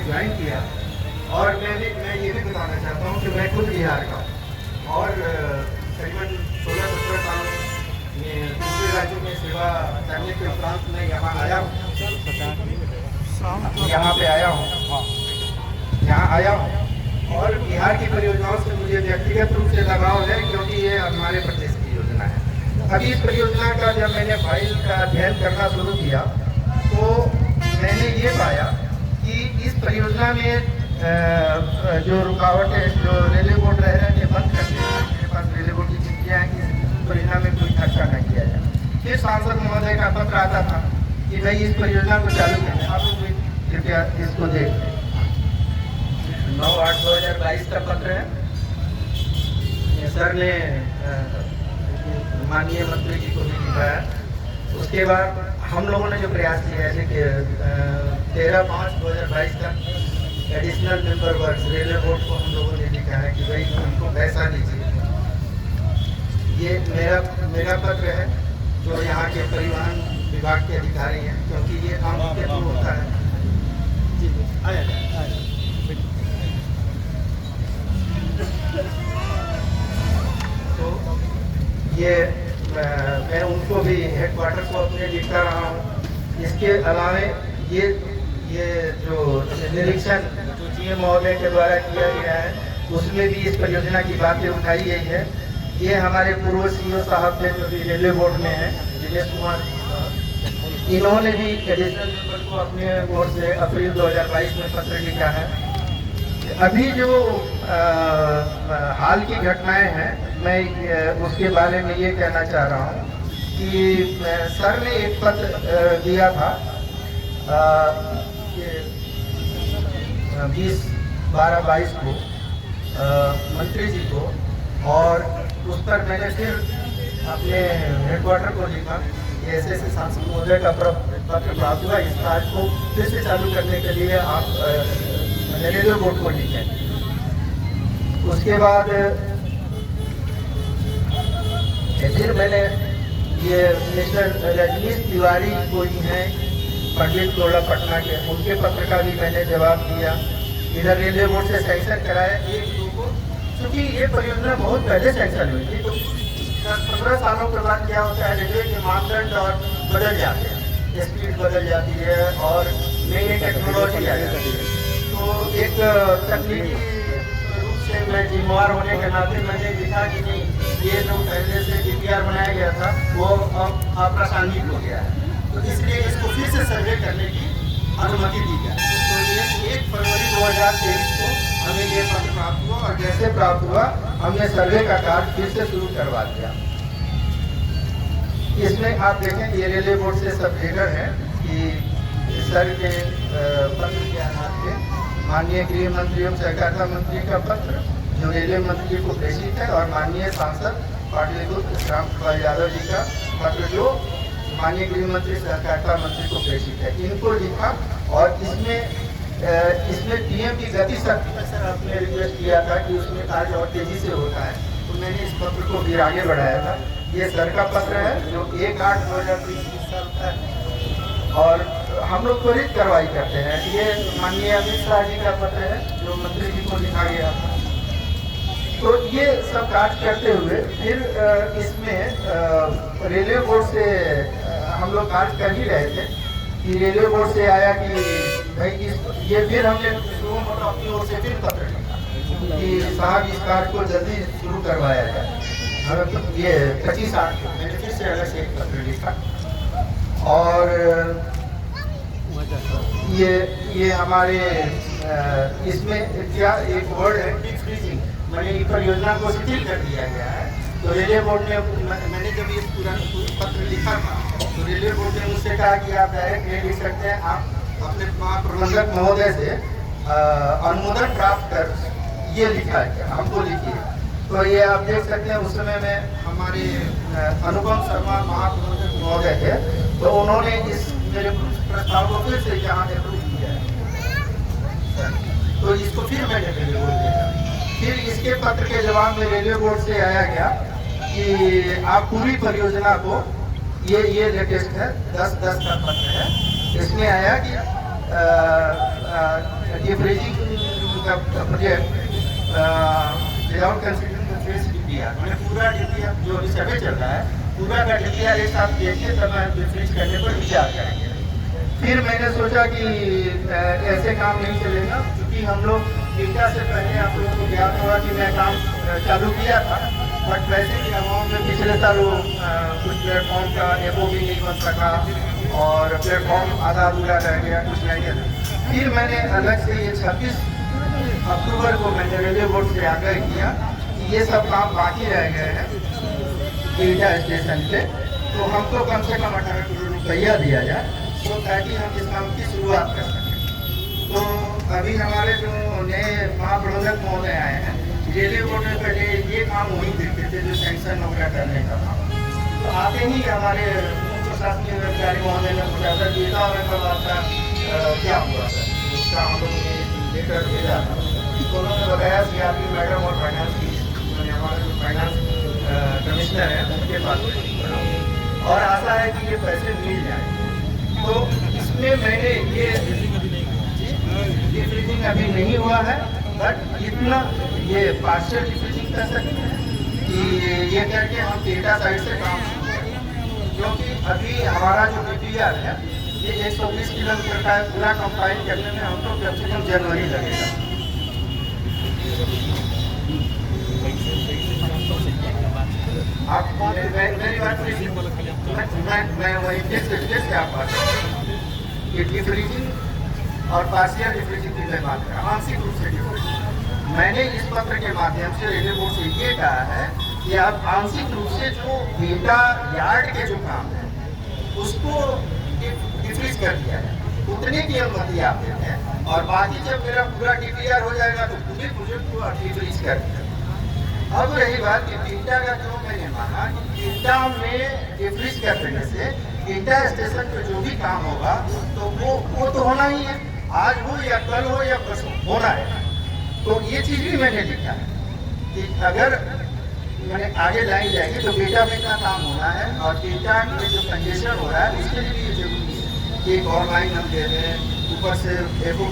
Join किया। और मैं ये भी बताना चाहता हूँ कि मैं खुद बिहार का हूँ और करीबन 16-17 साल में दूसरे राज्यों में सेवा करने के उपरांत मैं यहाँ आया हूँ, यहाँ पे आया हूँ, यहाँ आया हूँ। और बिहार की परियोजनाओं से मुझे व्यक्तिगत रूप से लगाव है, क्योंकि ये हमारे प्रदेश की योजना है। अभी इस परियोजना का जब मैंने फाइल का अध्ययन करना शुरू किया तो मैंने ये पाया कि इस परियोजना में जो रुकावटें जो रेलवे बोर्ड रह रहे थे बंद करते हैं, मेरे पास रेलवे बोर्ड की चिट्ठियाँ हैं कि इस परियोजना में कोई खर्चा न किया जाए। फिर सांसद महोदय का पत्र आता था कि भाई इस परियोजना को चालू करें, आप लोग कृपया इसको देखें। 9/8/2022 का पत्र है। सर ने माननीय मंत्री जी को भी लिखा है। उसके बाद हम लोगों ने जो प्रयास किया है कि 13/5/2022 तक additional member works railway board को हम लोगों ने लिखा है कि भाई हमको पैसा दीजिए। ये मेरा पत्र है जो यहाँ के परिवहन विभाग के अधिकारी हैं, क्योंकि ये काम के थ्रू होता है। जी आया। तो ये मैं उनको भी हेडक्वार्टर को अपने लिखता रहा हूँ। इसके अलावा ये जो निरीक्षण जो GM महोदय के द्वारा किया गया है उसमें भी इस परियोजना की बातें उठाई गई है। ये हमारे पूर्व CEO साहब थे जो भी रेलवे बोर्ड में है, दिनेश कुमार, इन्होंने भी एडिशनल मेंबर को अपने ओर से अप्रैल 2022 में पत्र लिखा है। अभी जो हाल की घटनाएं हैं मैं उसके बारे में ये कहना चाह रहा हूँ कि सर ने एक पत्र दिया था 20/12/22 को मंत्री जी को, और उस पर मैंने फिर अपने हेडक्वार्टर को लिखा कि ऐसे सांसद महोदय का पत्र प्राप्त हुआ, इस कार्य को फिर से चालू करने के लिए आप रेलवे बोर्ड को लिखें। उसके बाद फिर मैंने ये मिस्टर रजनीश तिवारी कोई हैं पंडित टोला पटना के, उनके पत्र का भी मैंने जवाब दिया। इधर रेलवे बोर्ड से सैंक्शन कराया 1-2 को, क्योंकि ये परियोजना बहुत पहले सैंक्शन हुई थी। तो 10-15 सालों के बाद क्या होता है, रेलवे के मापदंड और बदल जाते हैं, स्पीड बदल जाती है और नई नई टेक्नोलॉजी आ जाती है। तो एक तकनीकी रूप से मैं जिम्मेवार होने के नाते मैंने लिखा कि नहीं, ये जो पहले से DPR बनाया गया था वो अब अप्रासंगिक हो गया है, तो इसलिए इसको फिर से सर्वे करने की अनुमति दी जाए। तो ये 1 फरवरी 2023 को हमें ये पत्र प्राप्त हुआ, और जैसे प्राप्त हुआ हमने सर्वे का कार्य फिर से शुरू करवा दिया। इसमें आप देखें ये रेलवे बोर्ड से सब लेटर है कि सर के पत्र के आधार पे माननीय गृह मंत्री एवं सहकारिता मंत्री का पत्र जो रेलवे मंत्री को प्रेषित है, और माननीय सांसद पाटलिपुत्र राम कृपाल यादव जी का पत्र जो माननीय गृह मंत्री सहकारिता मंत्री को प्रेषित है, इनको लिखा। और इसमें PM की गति शक्ति पर सर आपने रिक्वेस्ट किया था कि उसमें कार्य और तेजी से होता है, तो मैंने इस पत्र को भी आगे बढ़ाया था। ये सर का पत्र है जो 1/8/2023 साल का है, और हम लोग त्वरित कार्रवाई करते हैं। ये माननीय अमित शाह जी का पत्र है जो मंत्री जी को लिखा गया था। तो ये सब कार्य करते हुए फिर इसमें रेलवे बोर्ड से हम लोग कार्य कर ही रहे थे कि रेलवे बोर्ड से आया कि भाई ये फिर हमने अपनी ओर से फिर पत्र लिखा कि साहब इस कार्य को जल्दी शुरू करवाया जाए। हमें ये 25/8 को मैंने फिर से अलग से एक पत्र लिखा। और ये हमारे इसमें क्या एक वर्ड है डिफ्रीजिंग, मैंने परियोजना को शिथिल कर दिया गया है। तो रेलवे बोर्ड ने मैंने जब ये पूरा पत्र लिखा था तो रेलवे बोर्ड ने मुझसे कहा कि आप डायरेक्ट नहीं लिख सकते हैं, आप अपने महाप्रबंधक महोदय से अनुमोदन प्राप्त कर ये लिखा है, हमको लिखिए। तो ये आप देख सकते हैं उस समय में हमारे अनुपम शर्मा महाप्रबंधक महोदय थे, तो उन्होंने इस मेरे प्रस्ताव को फिर से यहाँ अप्रूव किया है। तो इसको फिर मैंने रेलवे बोर्ड देखा। फिर इसके पत्र के जवाब में रेलवे बोर्ड से आया गया कि आप पूरी परियोजना को ये लेटेस्ट है 10/10 का पत्र है, इसमें आया कि डिफ्रीजिंग का project without considering the face DPR, मैंने पूरा डीपीआर जो अभी सर्वे चल रहा है पूरा का डीपीआर एक साथ देखिए तब मैं डिफ्रीज करने पर विचार करेंगे। फिर मैंने सोचा कि ऐसे काम नहीं चलेगा, क्योंकि हम लोग टीका से पहले आप लोगों को ज्ञात होगा कि मैं काम चालू किया था, बट वैसे ही अमाउंट में पिछले साल कुछ प्लेटफॉर्म का एफओ भी नहीं बन सका और प्लेटफॉर्म आधा अधूरा रह गया, कुछ नहीं गया। फिर मैंने अलग से ये 26 अक्टूबर को मैंने रेलवे बोर्ड से आग्रह किया कि ये सब काम बाकी रह गए हैं ईटा स्टेशन पे, तो हमको कम से कम 18 करोड़ रुपया दिया जाए तो ताकि हम इस काम की शुरुआत कर सकें। तो अभी हमारे जो नए महाप्रबंधक महोदय आए हैं, रेलवे बोर्ड में पहले ये काम वही देखते थे जो सैंक्शन वगैरह करने का काम, तो आते ही हमारे प्रशासनिक अधिकारी महोदय ने पूछा था कि कब आपका क्या हुआ सर, उसका हम लोगों ने लेकर भेजा था, तो उन्होंने बताया कि आपकी मैडम और फाइनेंस की हमारा जो फाइनेंस कमिश्नर है उनके पास और आशा है कि ये पैसे मिल जाए। तो इसमें मैंने ये डिफ्रीजिंग अभी नहीं हुआ है, बट इतना ये पार्शियल डिफ्रीजिंग कर सकते हैं कि ये करके हम डेटा साइड से काम, क्योंकि अभी हमारा जो डीपीआर है ये 120 किलोमीटर का पूरा कंपाइल करने में हमको कम से कम जनवरी लगेगा। आप मेरी बात मैं वही से आप बात ये डिफ्रीजिंग और पार्शियल डिफ्रीजिंग की मैं बात कर रहा हूँ, आंशिक रूप से डिफ्रीजिंग। मैंने इस पत्र के माध्यम से रेलवे बोर्ड से ये कहा है कि आप आंशिक रूप से जो डेटा यार्ड के जो काम है उसको डिफ्रीज कर दिया है, उतने की अनुमति आप देते हैं, और बाकी जब मेरा पूरा डीपीआर हो जाएगा तो पूरे प्रोजेक्ट को डिफ्रीज कर दिया। अब रही बात कि टीटा का जो मैंने माना कि टीटा में डिफ्रीज कर देने से टीटा स्टेशन पे जो भी काम होगा तो वो तो होना ही है, आज हो या कल हो या परसों होना है। तो ये चीज़ भी मैंने लिखा है कि अगर मैंने आगे लाइन जाएगी तो डेटा में का काम होना है, और डेटा में जो कंजेशन हो रहा है उसके लिए भी ये जरूरी है कि एक और लाइन हम दे दें ऊपर से एफओ